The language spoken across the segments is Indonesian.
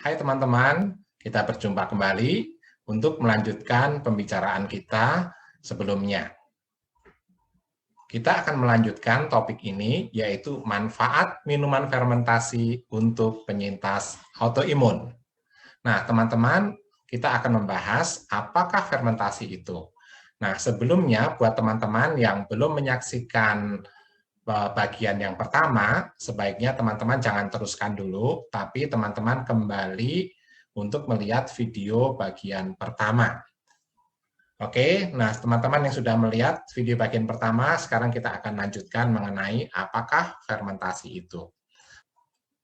Hai teman-teman, kita berjumpa kembali untuk melanjutkan pembicaraan kita sebelumnya. Kita akan melanjutkan topik ini, yaitu manfaat minuman fermentasi untuk penyintas autoimun. Nah, teman-teman, kita akan membahas apakah fermentasi itu. Nah, sebelumnya buat teman-teman yang belum menyaksikan bagian yang pertama, sebaiknya teman-teman jangan teruskan dulu, tapi teman-teman kembali untuk melihat video bagian pertama. Oke, nah teman-teman yang sudah melihat video bagian pertama, sekarang kita akan lanjutkan mengenai apakah fermentasi itu.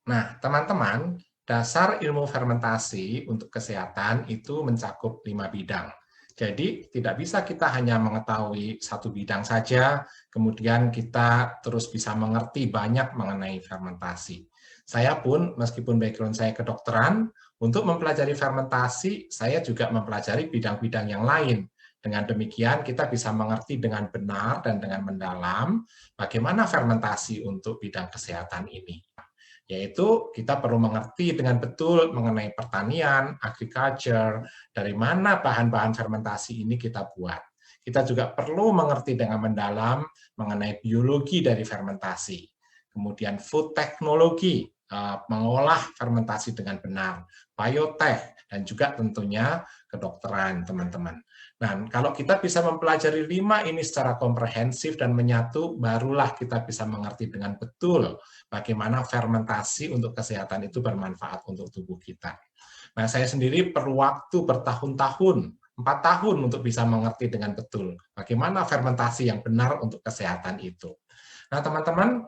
Nah, teman-teman, dasar ilmu fermentasi untuk kesehatan itu mencakup 5 bidang. Jadi, tidak bisa kita hanya mengetahui satu bidang saja, kemudian kita terus bisa mengerti banyak mengenai fermentasi. Saya pun, meskipun background saya kedokteran, untuk mempelajari fermentasi, saya juga mempelajari bidang-bidang yang lain. Dengan demikian, kita bisa mengerti dengan benar dan dengan mendalam bagaimana fermentasi untuk bidang kesehatan ini. Yaitu kita perlu mengerti dengan betul mengenai pertanian, agriculture, dari mana bahan-bahan fermentasi ini kita buat. Kita juga perlu mengerti dengan mendalam mengenai biologi dari fermentasi. Kemudian food technology, mengolah fermentasi dengan benar, biotech, dan juga tentunya kedokteran, teman-teman. Nah, kalau kita bisa mempelajari 5 ini secara komprehensif dan menyatu, barulah kita bisa mengerti dengan betul bagaimana fermentasi untuk kesehatan itu bermanfaat untuk tubuh kita. Nah, saya sendiri perlu waktu bertahun-tahun, 4 tahun untuk bisa mengerti dengan betul bagaimana fermentasi yang benar untuk kesehatan itu. Nah, teman-teman,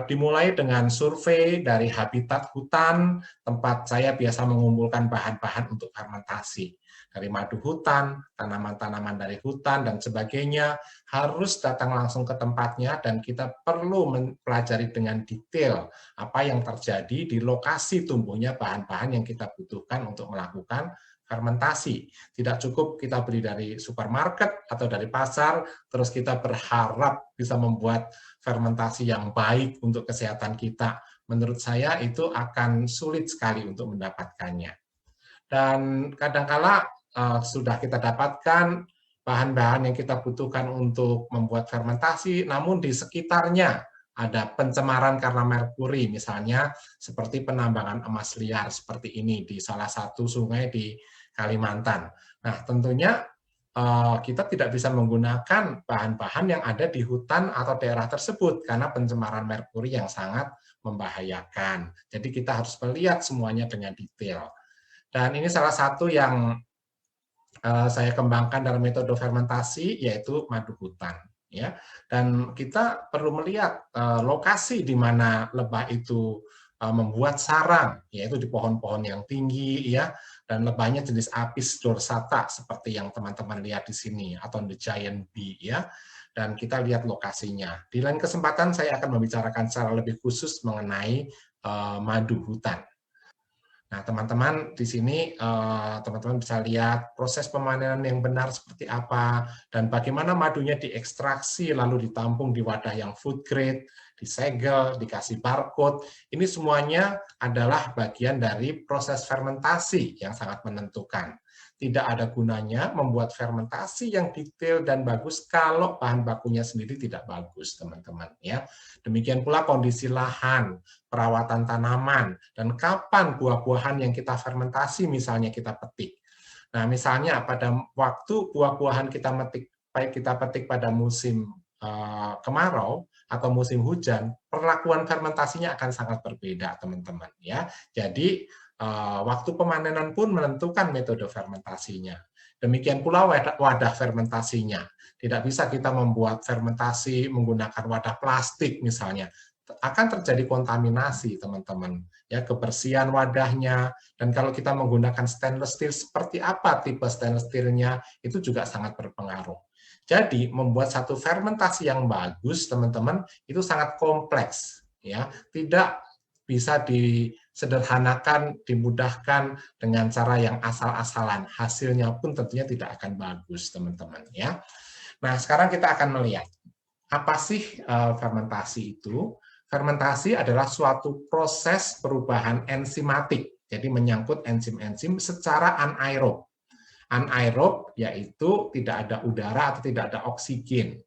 dimulai dengan survei dari habitat hutan, tempat saya biasa mengumpulkan bahan-bahan untuk fermentasi. Dari madu hutan, tanaman-tanaman dari hutan, dan sebagainya, harus datang langsung ke tempatnya, dan kita perlu mempelajari dengan detail apa yang terjadi di lokasi tumbuhnya bahan-bahan yang kita butuhkan untuk melakukan fermentasi. Tidak cukup kita beli dari supermarket atau dari pasar, terus kita berharap bisa membuat fermentasi yang baik untuk kesehatan kita. Menurut saya itu akan sulit sekali untuk mendapatkannya. Dan kadangkala sudah kita dapatkan bahan-bahan yang kita butuhkan untuk membuat fermentasi, namun di sekitarnya ada pencemaran karena merkuri, misalnya seperti penambangan emas liar seperti ini di salah satu sungai di Kalimantan. Nah, tentunya kita tidak bisa menggunakan bahan-bahan yang ada di hutan atau daerah tersebut karena pencemaran merkuri yang sangat membahayakan. Jadi kita harus melihat semuanya dengan detail. Dan ini salah satu yang saya kembangkan dalam metode fermentasi, yaitu madu hutan. Ya, dan kita perlu melihat lokasi di mana lebah itu membuat sarang, yaitu di pohon-pohon yang tinggi, ya, dan lebahnya jenis Apis dorsata seperti yang teman-teman lihat di sini, atau the giant bee, ya. Dan kita lihat lokasinya. Di lain kesempatan saya akan membicarakan secara lebih khusus mengenai madu hutan. Nah, teman-teman di sini teman-teman bisa lihat proses pemanenan yang benar seperti apa dan bagaimana madunya diekstraksi lalu ditampung di wadah yang food grade, disegel, dikasih barcode. Ini semuanya adalah bagian dari proses fermentasi yang sangat menentukan. Tidak ada gunanya membuat fermentasi yang detail dan bagus kalau bahan bakunya sendiri tidak bagus, teman-teman, ya. Demikian pula kondisi lahan, perawatan tanaman, dan kapan buah-buahan yang kita fermentasi misalnya kita petik. Nah, misalnya pada waktu buah-buahan kita petik pada musim kemarau atau musim hujan, perlakuan fermentasinya akan sangat berbeda, teman-teman, ya. Jadi waktu pemanenan pun menentukan metode fermentasinya. Demikian pula wadah fermentasinya. Tidak bisa kita membuat fermentasi menggunakan wadah plastik misalnya. Akan terjadi kontaminasi, teman-teman. Ya, kebersihan wadahnya, dan kalau kita menggunakan stainless steel, seperti apa tipe stainless steel-nya, itu juga sangat berpengaruh. Jadi, membuat satu fermentasi yang bagus, teman-teman, itu sangat kompleks. Ya, tidak bisa disederhanakan, dimudahkan dengan cara yang asal-asalan. Hasilnya pun tentunya tidak akan bagus, teman-teman. Ya. Nah, sekarang kita akan melihat apa sih fermentasi itu. Fermentasi adalah suatu proses perubahan enzimatik Jadi menyangkut enzim-enzim secara anaerob. Anaerob yaitu tidak ada udara atau tidak ada oksigen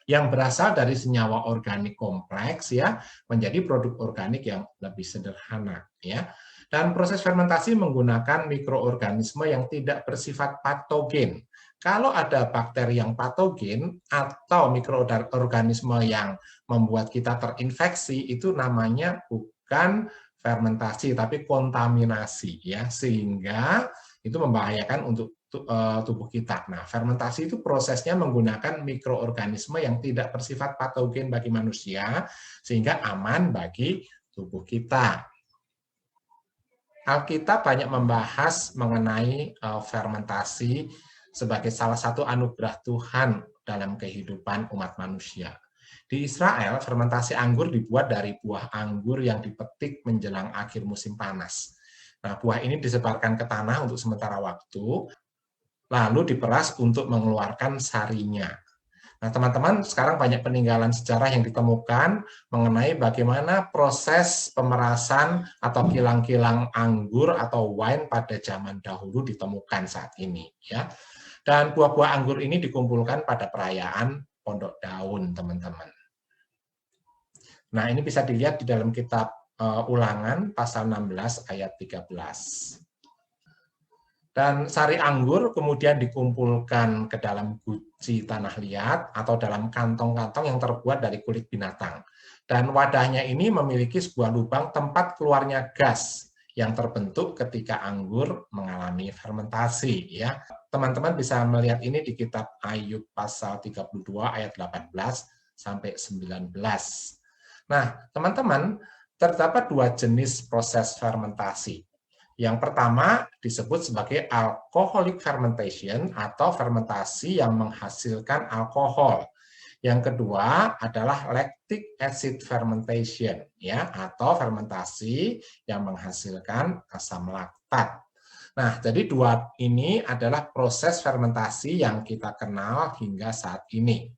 yang berasal dari senyawa organik kompleks ya menjadi produk organik yang lebih sederhana ya. Dan proses fermentasi menggunakan mikroorganisme yang tidak bersifat patogen. Kalau ada bakteri yang patogen atau mikroorganisme yang membuat kita terinfeksi, itu namanya bukan fermentasi tapi kontaminasi ya, sehingga itu membahayakan untuk tubuh kita. Nah, fermentasi itu prosesnya menggunakan mikroorganisme yang tidak bersifat patogen bagi manusia, sehingga aman bagi tubuh kita. Alkitab banyak membahas mengenai fermentasi sebagai salah satu anugerah Tuhan dalam kehidupan umat manusia. Di Israel, fermentasi anggur dibuat dari buah anggur yang dipetik menjelang akhir musim panas. Nah, buah ini disebarkan ke tanah untuk sementara waktu, lalu diperas untuk mengeluarkan sarinya. Nah, teman-teman, sekarang banyak peninggalan sejarah yang ditemukan mengenai bagaimana proses pemerasan atau kilang-kilang anggur atau wine pada zaman dahulu ditemukan saat ini. Ya. Dan buah-buah anggur ini dikumpulkan pada perayaan Pondok Daun, teman-teman. Nah, ini bisa dilihat di dalam kitab Ulangan, pasal 16, ayat 13. Dan sari anggur kemudian dikumpulkan ke dalam guci tanah liat atau dalam kantong-kantong yang terbuat dari kulit binatang. Dan wadahnya ini memiliki sebuah lubang tempat keluarnya gas yang terbentuk ketika anggur mengalami fermentasi. Ya, teman-teman bisa melihat ini di kitab Ayub pasal 32 ayat 18 sampai 19. Nah, teman-teman, terdapat dua jenis proses fermentasi. Yang pertama disebut sebagai alcoholic fermentation atau fermentasi yang menghasilkan alkohol. Yang kedua adalah lactic acid fermentation ya atau fermentasi yang menghasilkan asam laktat. Nah, jadi dua ini adalah proses fermentasi yang kita kenal hingga saat ini.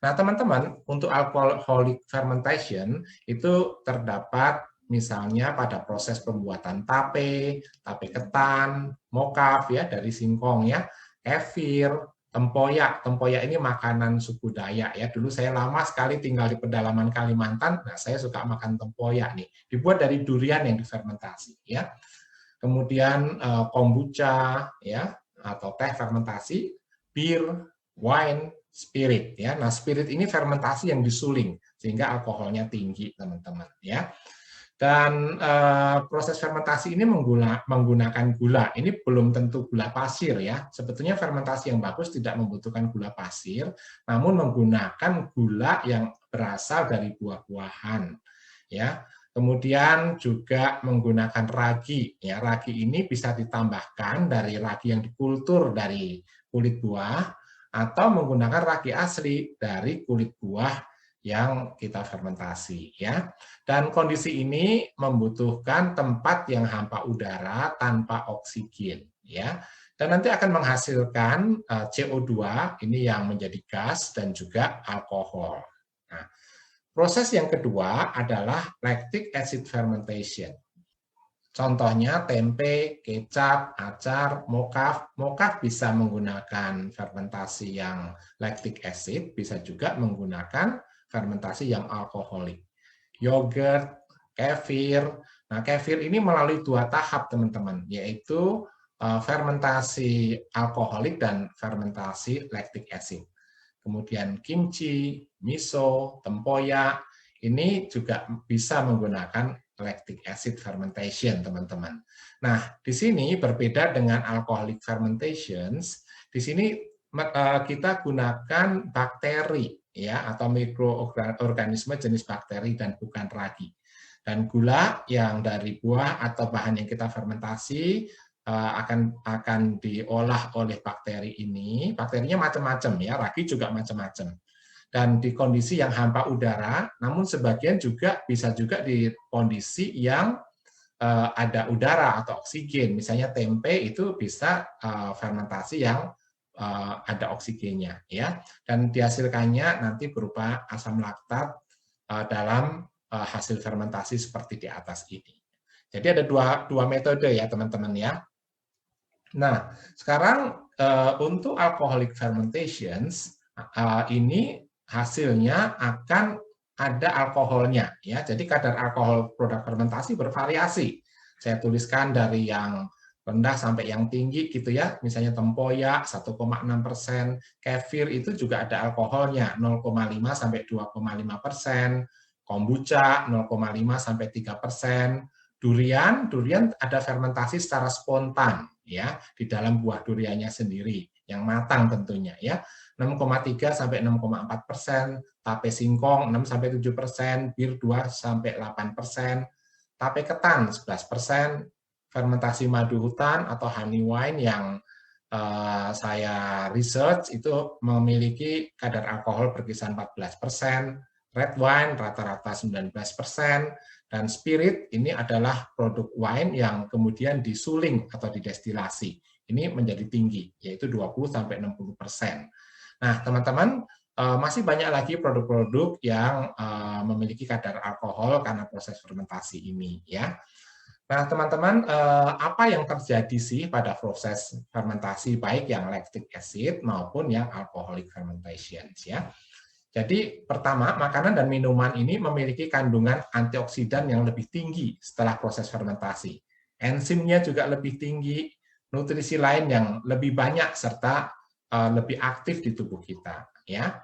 Nah, teman-teman, untuk alcoholic fermentation itu terdapat misalnya pada proses pembuatan tape ketan, mokaf ya dari singkong ya, kefir, tempoyak. Tempoyak ini makanan suku Dayak ya. Dulu saya lama sekali tinggal di pedalaman Kalimantan. Nah, saya suka makan tempoyak nih. Dibuat dari durian yang difermentasi ya. Kemudian kombucha ya atau teh fermentasi, bir, wine, spirit ya. Nah, spirit ini fermentasi yang disuling sehingga alkoholnya tinggi, teman-teman ya. Dan proses fermentasi ini menggunakan gula. Ini belum tentu gula pasir ya. Sebetulnya fermentasi yang bagus tidak membutuhkan gula pasir, namun menggunakan gula yang berasal dari buah-buahan. Ya. Kemudian juga menggunakan ragi. Ya, ragi ini bisa ditambahkan dari ragi yang dikultur dari kulit buah atau menggunakan ragi asli dari kulit buah yang kita fermentasi ya. Dan kondisi ini membutuhkan tempat yang hampa udara tanpa oksigen ya. Dan nanti akan menghasilkan CO2 ini yang menjadi gas dan juga alkohol. Nah, proses yang kedua adalah lactic acid fermentation. Contohnya tempe, kecap, acar, mokaf. Mokaf bisa menggunakan fermentasi yang lactic acid, bisa juga menggunakan fermentasi yang alkoholik. Yogurt, kefir. Nah, kefir ini melalui dua tahap, teman-teman, yaitu fermentasi alkoholik dan fermentasi lactic acid. Kemudian kimchi, miso, tempoyak, ini juga bisa menggunakan lactic acid fermentation, teman-teman. Nah, di sini berbeda dengan alcoholic fermentations. Di sini kita gunakan bakteri ya atau mikroorganisme jenis bakteri dan bukan ragi. Dan gula yang dari buah atau bahan yang kita fermentasi akan diolah oleh bakteri ini. Bakterinya macam-macam ya, ragi juga macam-macam. Dan di kondisi yang hampa udara, namun sebagian juga bisa juga di kondisi yang ada udara atau oksigen. Misalnya tempe itu bisa fermentasi yang ada oksigennya ya, dan dihasilkannya nanti berupa asam laktat dalam hasil fermentasi seperti di atas ini. Jadi ada dua metode ya teman-teman ya. Nah, sekarang untuk alcoholic fermentations ini hasilnya akan ada alkoholnya ya. Jadi kadar alkohol produk fermentasi bervariasi. Saya tuliskan dari yang rendah sampai yang tinggi gitu ya. Misalnya tempoyak 1,6%, kefir itu juga ada alkoholnya 0,5 sampai 2,5%, kombucha 0,5 sampai 3%, durian ada fermentasi secara spontan ya di dalam buah duriannya sendiri yang matang tentunya ya 6,3 sampai 6,4%, tape singkong 6 sampai 7%, bir 2 sampai 8%, tape ketan 11%, fermentasi madu hutan atau honey wine yang saya research itu memiliki kadar alkohol berkisar 14%, red wine rata-rata 19%, dan spirit ini adalah produk wine yang kemudian disuling atau didestilasi. Ini menjadi tinggi, yaitu 20-60%. Nah, teman-teman, masih banyak lagi produk-produk yang memiliki kadar alkohol karena proses fermentasi ini. Ya. Nah, teman-teman, apa yang terjadi sih pada proses fermentasi, baik yang lactic acid maupun yang alcoholic fermentation? Ya. Jadi pertama, makanan dan minuman ini memiliki kandungan antioksidan yang lebih tinggi setelah proses fermentasi. Enzimnya juga lebih tinggi, nutrisi lain yang lebih banyak serta lebih aktif di tubuh kita. Ya.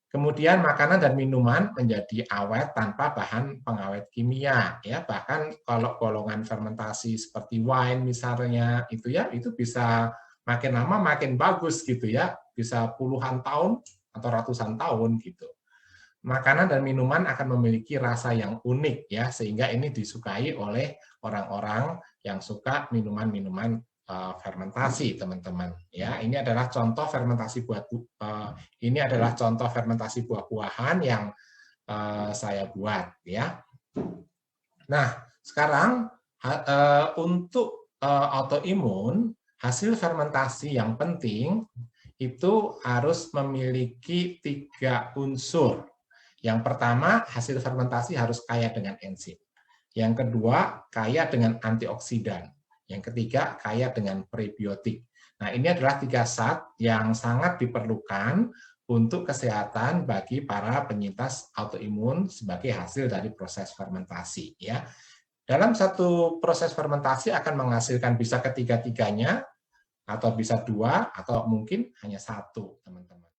Kemudian makanan dan minuman menjadi awet tanpa bahan pengawet kimia. Ya, bahkan kalau golongan fermentasi seperti wine misalnya itu bisa makin lama makin bagus gitu ya, bisa puluhan tahun atau ratusan tahun gitu. Makanan dan minuman akan memiliki rasa yang unik ya, sehingga ini disukai oleh orang-orang yang suka minuman-minuman fermentasi, teman-teman. Ya, ini adalah contoh fermentasi buah-buahan yang saya buat ya. Nah, sekarang untuk autoimun, hasil fermentasi yang penting itu harus memiliki 3 unsur. Yang pertama, hasil fermentasi harus kaya dengan enzim. Yang kedua, kaya dengan antioksidan. Yang ketiga, kaya dengan prebiotik. Nah, ini adalah 3 zat yang sangat diperlukan untuk kesehatan bagi para penyintas autoimun sebagai hasil dari proses fermentasi. Ya. Dalam satu proses fermentasi akan menghasilkan bisa ketiga-tiganya, atau bisa 2, atau mungkin hanya 1, teman-teman.